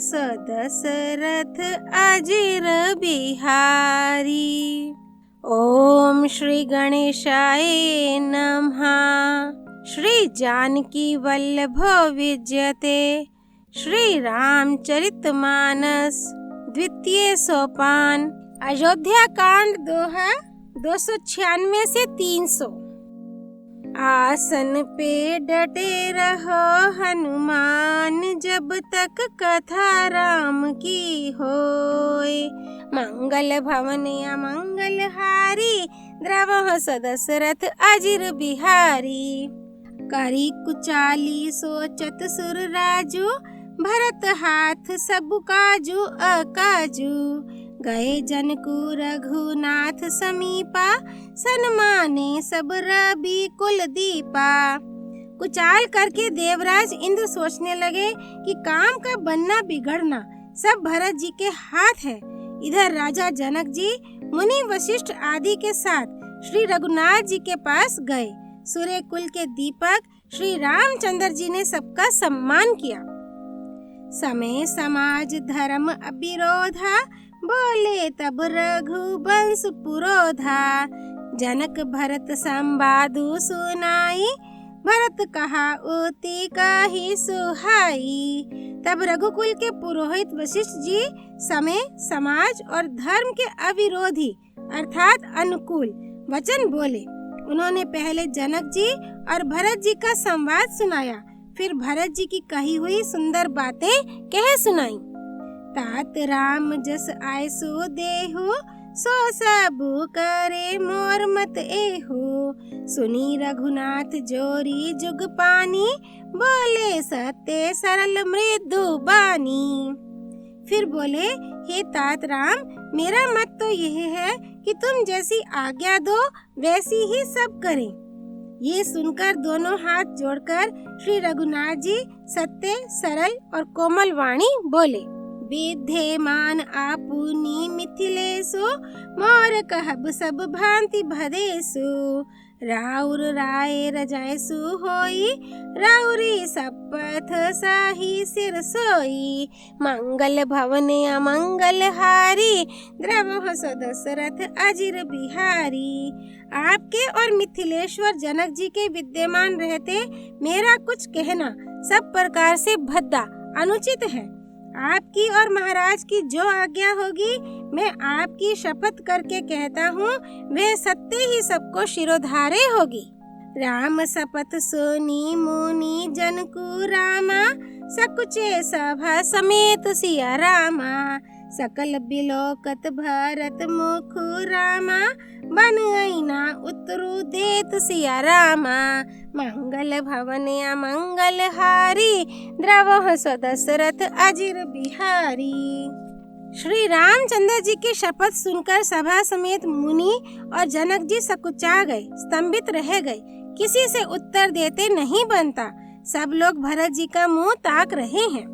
सो दशरथ अजिर बिहारी। ओम श्री गणेशाय नमः। श्री जानकी वल्लभो विजयते। श्री रामचरितमानस द्वितीय सोपान। अयोध्या कांड दोहा 296 से 300। आसन पे डटे रहो हनुमान, जब तक कथा राम की होए। मंगल भवन अमंगल हारी, द्रवहु सो दशरथ अजिर बिहारी। करी कुचाली सोचत सुर राजू, भरत हाथ सब काजू अकाजू। गए जनकू रघुनाथ समीपा, सन्माने सब रवि कुल दीपा। कुचाल करके देवराज इंद्र सोचने लगे कि काम का बनना बिगड़ना सब भरत जी के हाथ है। इधर राजा जनक जी मुनि वशिष्ठ आदि के साथ श्री रघुनाथ जी के पास गए। सूर्य कुल के दीपक श्री रामचंद्र जी ने सबका सम्मान किया। समय समाज धर्म अविरोधा, बोले तब रघुवंश पुरोधा। जनक भरत संवादु सुनाई, भरत कहा उति काहि सुहाई। तब रघुकुल के पुरोहित वशिष्ठ जी समय समाज और धर्म के अविरोधी अर्थात अनुकूल वचन बोले। उन्होंने पहले जनक जी और भरत जी का संवाद सुनाया, फिर भरत जी की कही हुई सुंदर बातें कह सुनाई। तात राम जस आय सो देहु, सो सबु करे मोर मत एहु। सुनी रघुनाथ जोरी जुग पानी, बोले सत्य सरल मृदु बानी। फिर बोले, हे तात राम, मेरा मत तो यह है कि तुम जैसी आज्ञा दो वैसी ही सब करें। ये सुनकर दोनों हाथ जोड़कर श्री रघुनाथ जी सत्य सरल और कोमल वाणी बोले। विद्यमान आपुनी मिथिलेशु, मोर कहब सब भांति भदेशु। राउर राय रजायसु होई, राउरी शपथ साही सिर सोई। मंगल भवन अमंगल हारी, द्रवहु सो दशरथ अजिर बिहारी। आपके और मिथिलेश्वर जनक जी के विद्यमान रहते मेरा कुछ कहना सब प्रकार से भद्दा अनुचित है। आपकी और महाराज की जो आज्ञा होगी मैं आपकी शपथ करके कहता हूँ, वह सत्य ही सबको शिरोधार्य होगी। राम शपथ सुनी मुनि जनकु रामा, सकुचे सभा समेत सिया रामा। सकल बिलोकत भरत मुखु रामा, बन आईना उतरु देत सिया रामा। मंगल भवन अमंगल हारी, द्रवहु सो दशरथ अजिर बिहारी। श्री रामचंद्र जी की शपथ सुनकर सभा समेत मुनि और जनक जी सकुचा गए, स्तंभित रह गए। किसी से उत्तर देते नहीं बनता। सब लोग भरत जी का मुंह ताक रहे हैं।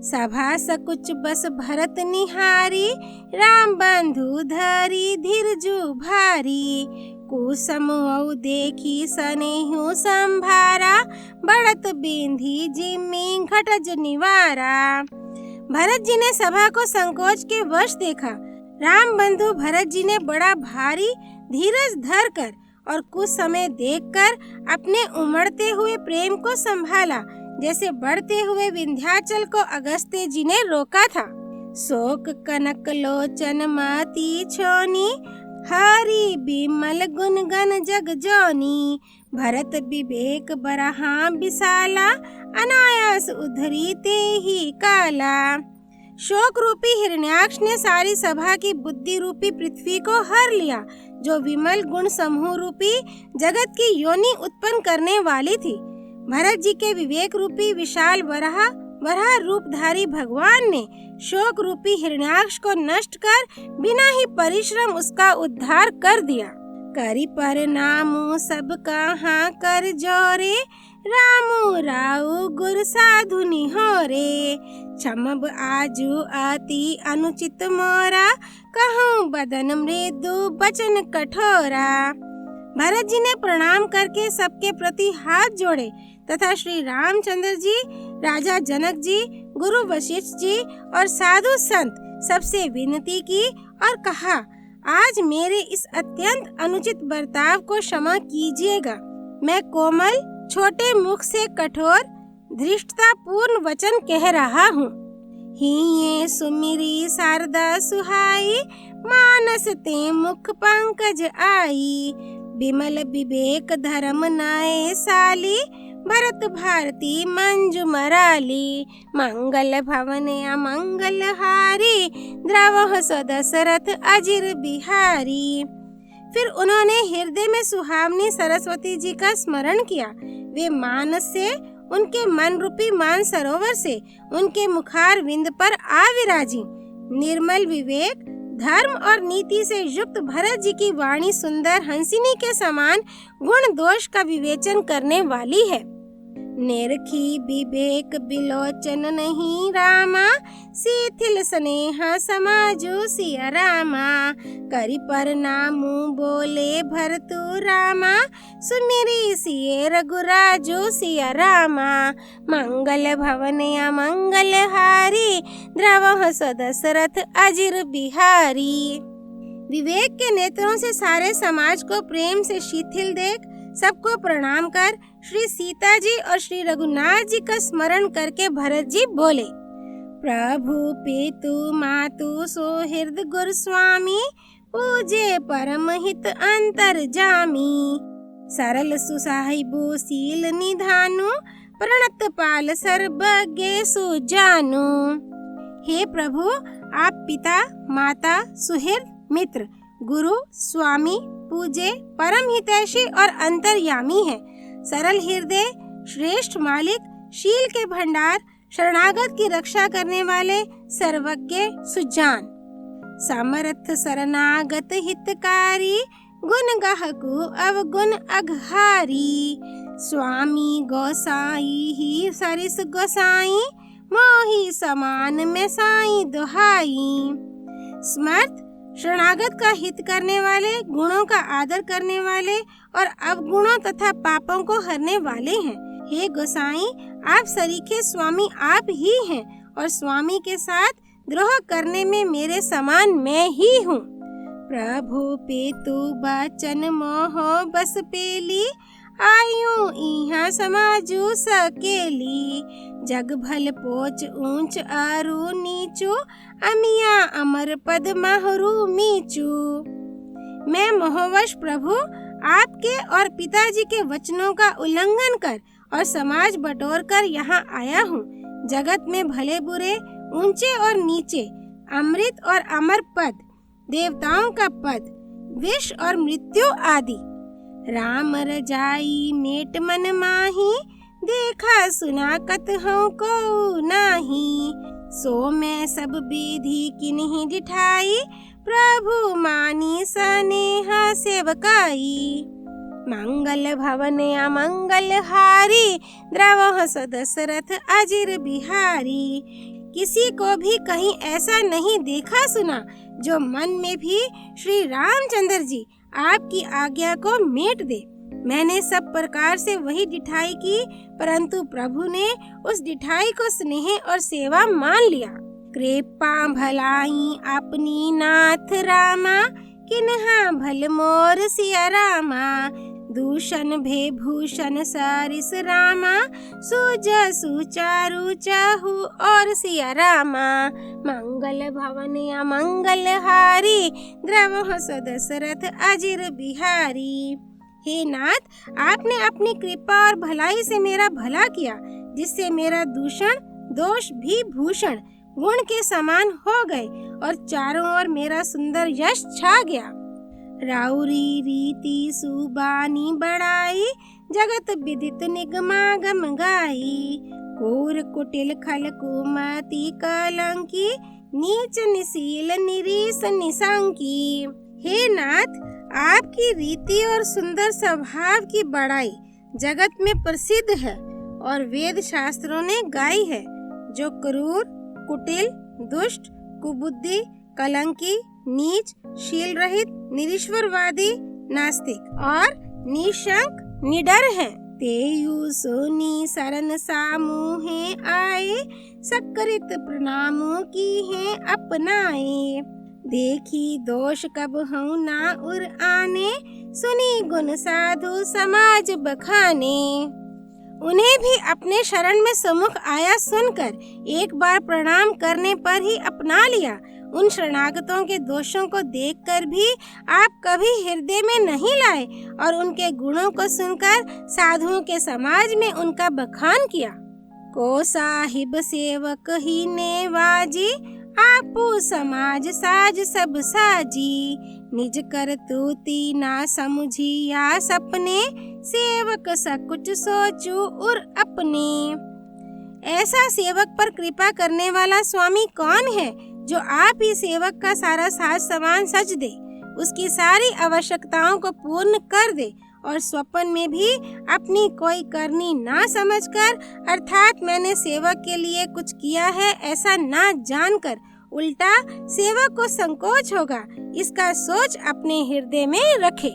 सभा सकुच बस भरत निहारी, राम बंधु धरी धीरजु भारी। कुसमु देखी सनेहु संभारा, बढ़त बिंधी जिम्मी घटज निवारा। भरत जी ने सभा को संकोच के वश देखा। राम बंधु भरत जी ने बड़ा भारी धीरज धर कर और कुछ समय देखकर अपने उमड़ते हुए प्रेम को संभाला, जैसे बढ़ते हुए विंध्याचल को अगस्त्य जी ने रोका था। शोक कनक लोचन माती छोनी, हरि बिमल गुण गण जग जोनी। भरत विवेक बरहा विशाला, अनायास उधरी ते ही काला। शोक रूपी हिरण्याक्ष ने सारी सभा की बुद्धि रूपी पृथ्वी को हर लिया, जो विमल गुण समूह रूपी जगत की योनि उत्पन्न करने वाली थी। भरत जी के विवेक रूपी विशाल वराह रूपधारी भगवान ने शोक रूपी हिरण्याक्ष को नष्ट कर बिना ही परिश्रम उसका उद्धार कर दिया। करी परिणामु सब कहाँ कर जोरे, रामु राउ गुर साधु निहोरे। क्षमब आजू अति अनुचित मोरा, कहूँ बदन मृदु बचन कठोरा। भरत जी ने प्रणाम करके सबके प्रति हाथ जोड़े तथा श्री रामचंद्र जी, राजा जनक जी, गुरु वशिष्ठ जी और साधु संत सबसे विनती की और कहा, आज मेरे इस अत्यंत अनुचित बर्ताव को क्षमा कीजिएगा। मैं कोमल छोटे मुख से कठोर धृष्टता पूर्ण वचन कह रहा हूँ। हिये सुमिरी शारदा सुहाई, मानस ते मुख पंकज आई। विमल विवेक धर्म नए साली, भरत भारती मंजू मराली। मंगल भवन अमंगल हारी, द्रवह सदशरथ अजिर बिहारी। फिर उन्होंने हृदय में सुहावनी सरस्वती जी का स्मरण किया। वे मानस से उनके मन रूपी मान सरोवर से उनके मुखार विंद पर आ विराजी। निर्मल विवेक धर्म और नीति से युक्त भरत जी की वाणी सुंदर हंसिनी के समान गुण दोष का विवेचन करने वाली है। निरखी विवेक बिलोचन नहीं रामा, शिथिल स्नेहा समाजो सिया रामा। करि प्रणामु बोले भरतु रामा, सुमिरी सिये रघुराजो सिया रामा। मंगल भवन अमंगल हारी, द्रवह सदशरथ अजिर बिहारी। विवेक के नेत्रों से सारे समाज को प्रेम से शिथिल देख सबको प्रणाम कर श्री सीता जी और श्री रघुनाथ जी का स्मरण करके भरत जी बोले, प्रभु पितु मातु सोहृद गुरु स्वामी, पूजे परम हित अंतर जामी। सरल सुसाहिबु शील निधानु, प्रणत पाल सर्वज्ञ सुजानु। हे प्रभु, आप पिता माता सुहृद मित्र गुरु स्वामी पूजे परम हितैषी और अंतर्यामी है। सरल हृदय श्रेष्ठ मालिक, शील के भंडार, शरणागत की रक्षा करने वाले, सर्वज्ञ सुजान। समर्थ शरणागत हितकारी, गुण गाहकु अवगुण अघहारी। स्वामी गोसाई ही सरिस गोसाई, मोहि समान में साई दुहाई। समर्थ शरणागत का हित करने वाले, गुणों का आदर करने वाले और अवगुणों तथा पापों को हरने वाले हैं। हे गोसाई, आप सरीखे स्वामी आप ही हैं और स्वामी के साथ द्रोह करने में मेरे समान मैं ही हूँ। प्रभु पितु बचन मोह बस पेली, आयु इहाँ समाजु सकेली। जग भल पोच ऊंच आरु नीचू, अमिया अमर पद महरु मीचू। मैं मोहवश प्रभु आपके और पिताजी के वचनों का उल्लंघन कर और समाज बटोर कर यहाँ आया हूँ। जगत में भले बुरे, ऊंचे और नीचे, अमृत और अमर पद, देवताओं का पद, विष और मृत्यु आदि। राम रजाई मेट मन माही, देखा सुना कतहु को नाही। सो मैं सब विधि किन्हीं डिठाई, प्रभु मानी सनेहा सेवकाई। मंगल भवन अमंगल हारी, द्रवह सदशरथ अजिर बिहारी। किसी को भी कहीं ऐसा नहीं देखा सुना जो मन में भी श्री रामचंद्र जी आपकी आज्ञा को मेट दे। मैंने सब प्रकार से वही डिठाई की, परंतु प्रभु ने उस डिठाई को स्नेह और सेवा मान लिया। कृपा भलाई अपनी नाथ रामा, किन्हा भल मोर सिया रामा। दूषण भे भूषण सारिस रामा, सुज सुचारु चाहु और सिया रामा। मंगल भवन अमंगल हारी, द्रवह सदशरथ अजिर बिहारी। हे नाथ, आपने अपनी कृपा और भलाई से मेरा भला किया, जिससे मेरा दूषण दोष भी भूषण गुण के समान हो गए और चारों ओर मेरा सुंदर यश छा गया। राउरी रीति सुबानी बढ़ाई, जगत विदित निगमागम गाई। कोर कुटिल खल कुमति कलंकी, नीच निशील निरीस निशंकी। हे नाथ, आपकी रीति और सुंदर स्वभाव की बड़ाई जगत में प्रसिद्ध है और वेद शास्त्रों ने गाई है। जो क्रूर, कुटिल, दुष्ट, कुबुद्धि, कलंकी, नीच, शील रहित, निरीश्वरवादी, नास्तिक और निशंक निडर है। तेयु सुनी शरण सामूहे आए, सकृत प्रणामों की है अपनाए। देखी दोष कब हूँ ना उर आने, सुनी गुण साधु समाज बखाने। उन्हें भी अपने शरण में सम्मुख आया सुनकर एक बार प्रणाम करने पर ही अपना लिया। उन शरणागतों के दोषों को देखकर भी आप कभी हृदय में नहीं लाए और उनके गुणों को सुनकर साधुओं के समाज में उनका बखान किया। को साहिब सेवक ही नेवाजी, आपू समाज साज सब साजी। निज करतूती ना समझी या सपने, सेवक सकुच सोचू उर अपने। ऐसा सेवक पर कृपा करने वाला स्वामी कौन है जो आप ही सेवक का सारा साज सामान सज दे, उसकी सारी आवश्यकताओं को पूर्ण कर दे और स्वप्न में भी अपनी कोई करनी ना समझकर, अर्थात मैंने सेवक के लिए कुछ किया है ऐसा ना जानकर, उल्टा सेवक को संकोच होगा इसका सोच अपने हृदय में रखे।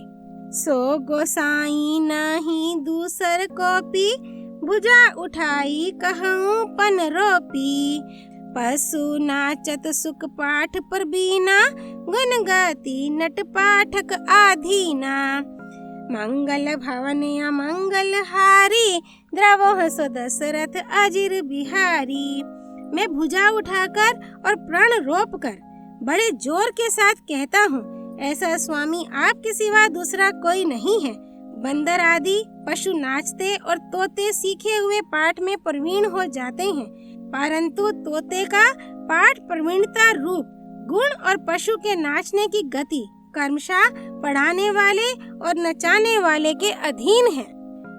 सो गोसाई नहीं दूसर कोपी, भुजा उठाई कहूँ पन रोपी। पशु नाचत सुख पाठ पर बीना, गुण गाती नट पाठक आधीना। मंगल भवन अमंगल हारी, द्रवोह सो दशरथ अजिर बिहारी। मैं भुजा उठाकर और प्रण रोप कर बड़े जोर के साथ कहता हूँ, ऐसा स्वामी आपके सिवा दूसरा कोई नहीं है। बंदर आदि पशु नाचते और तोते सीखे हुए पाठ में प्रवीण हो जाते हैं, परंतु तोते का पाठ प्रवीणता रूप गुण और पशु के नाचने की गति कर्मशः पढ़ाने वाले और नचाने वाले के अधीन है।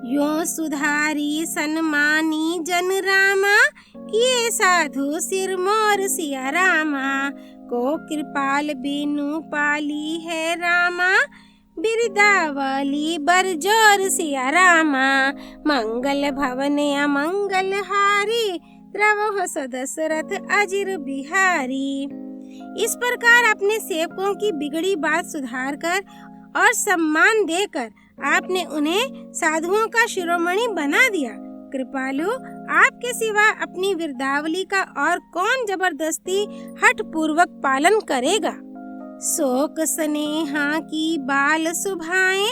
यो सुधारी सन्मानी जन रामा, किए साधु सिर मोर सिया रामा। को कृपाल बिनु पाली है रामा, बिरदावली बरजोर सिया रामा। मंगल भवन अमंगल हारी, द्रवोह सो दशरथ अजिर बिहारी। इस प्रकार अपने सेवकों की बिगड़ी बात सुधार कर और सम्मान देकर आपने उन्हें साधुओं का शिरोमणि बना दिया। कृपालु, आपके सिवा अपनी विरदावली का और कौन जबरदस्ती हठ पूर्वक पालन करेगा। शोक स्नेहा की बाल सुभाए,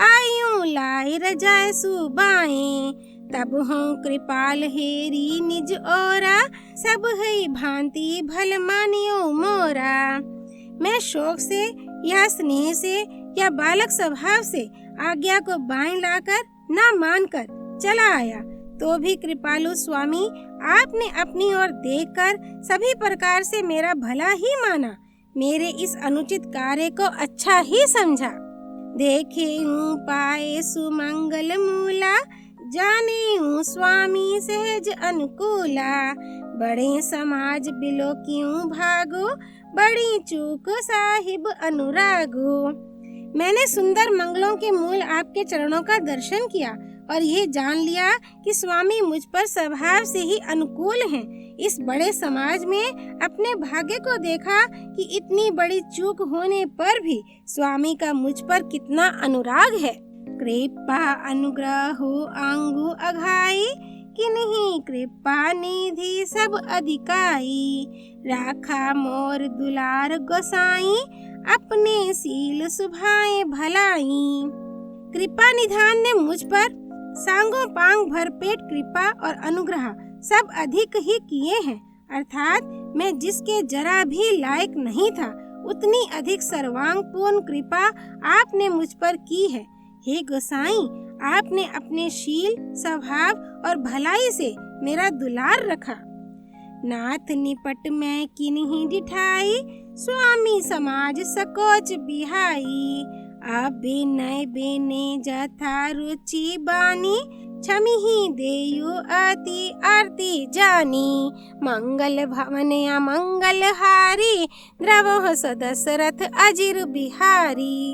आयु लाई रजाए सुबाए। तब हूँ कृपाल हेरी निज ओरा, सब है भांति भल मानियो मोरा। मैं शोक से या स्नेह से या बालक स्वभाव से आज्ञा को बाएं लाकर ना मानकर चला आया, तो भी कृपालु स्वामी आपने अपनी ओर देखकर सभी प्रकार से मेरा भला ही माना, मेरे इस अनुचित कार्य को अच्छा ही समझा। देखे हूँ पाए सुमंगल मूला, जाने हूँ स्वामी सहज अनुकूला। बड़े समाज बिलो क्यों भागो, बड़ी चूक साहिब अनुरागो। मैंने सुंदर मंगलों के मूल आपके चरणों का दर्शन किया और ये जान लिया कि स्वामी मुझ पर स्वभाव से ही अनुकूल हैं। इस बड़े समाज में अपने भाग्य को देखा कि इतनी बड़ी चूक होने पर भी स्वामी का मुझ पर कितना अनुराग है। कृपा अनुग्रह आंगु अघाई, किन्हीं कृपा निधि सब अधिकाई। राखा मोर दुलार गोसाई, अपने सील सुभाए भलाई। कृपा निधान ने मुझ पर सांगों पांग भरपेट कृपा और अनुग्रह सब अधिक ही किए हैं, अर्थात मैं जिसके जरा भी लायक नहीं था उतनी अधिक सर्वांग पूर्ण कृपा आपने मुझ पर की है। हे गोसाई, आपने अपने शील, स्वभाव और भलाई से मेरा दुलार रखा। नाथ निपट मैं किन्हीं डिठाई, स्वामी समाज सकोच बिहाई। अब बिनय बिने जथा रुचि बानी, छमी ही देयु अति आरती जानी। मंगल भवन अमंगल हारी, द्रवोह सो दशरथ अजिर बिहारी।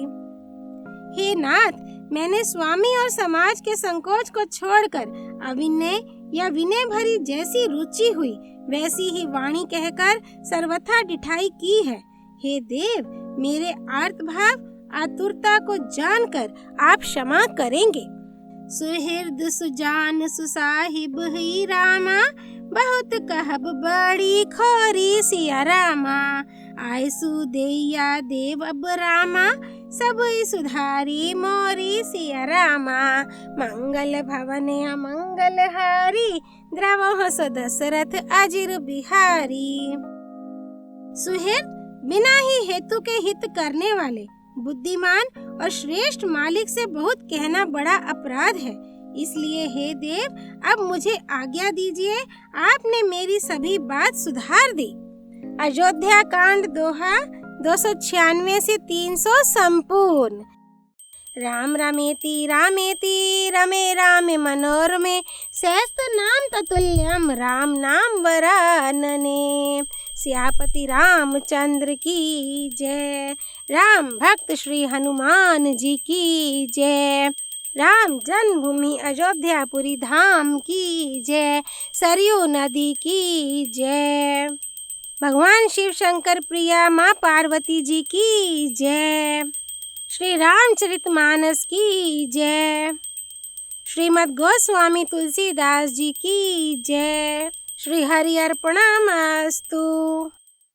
हे नाथ, मैंने स्वामी और समाज के संकोच को छोड़कर अविनय या विनय भरी जैसी रुचि हुई वैसी ही वाणी कहकर सर्वथा डिठाई की है। हे देव, मेरे आर्त भाव आतुरता को जानकर आप क्षमा करेंगे। सुहृद सुजान सुसाहिब ही रामा, बहुत कहब बड़ी खोरी सिया रामा, आयसु देया देव अब रामा, सब सुधारी मोरी सिया रामा। मंगल भवन अमंगल हारी, द्रवह स दशरथ अजिर बिहारी। सुहेल, बिना ही हेतु के हित करने वाले बुद्धिमान और श्रेष्ठ मालिक से बहुत कहना बड़ा अपराध है। इसलिए हे देव, अब मुझे आज्ञा दीजिए, आपने मेरी सभी बात सुधार दी। अयोध्या कांड दोहा 296 से 300 संपूर्ण। राम रमेति रामेति रमे रामे मनोरमे, सहस्त्र नाम ततुल्यम राम नाम वरानने। सियापति रामचंद्र की जय। राम भक्त श्री हनुमान जी की जय। राम जन्मभूमि अयोध्यापुरी धाम की जय। सरयू नदी की जय। भगवान शिव शंकर प्रिया माँ पार्वती जी की जय। श्री रामचरितमानस की जय। श्रीमद् गोस्वामी तुलसीदास जी की जय। श्री हरि अर्पणमस्तु।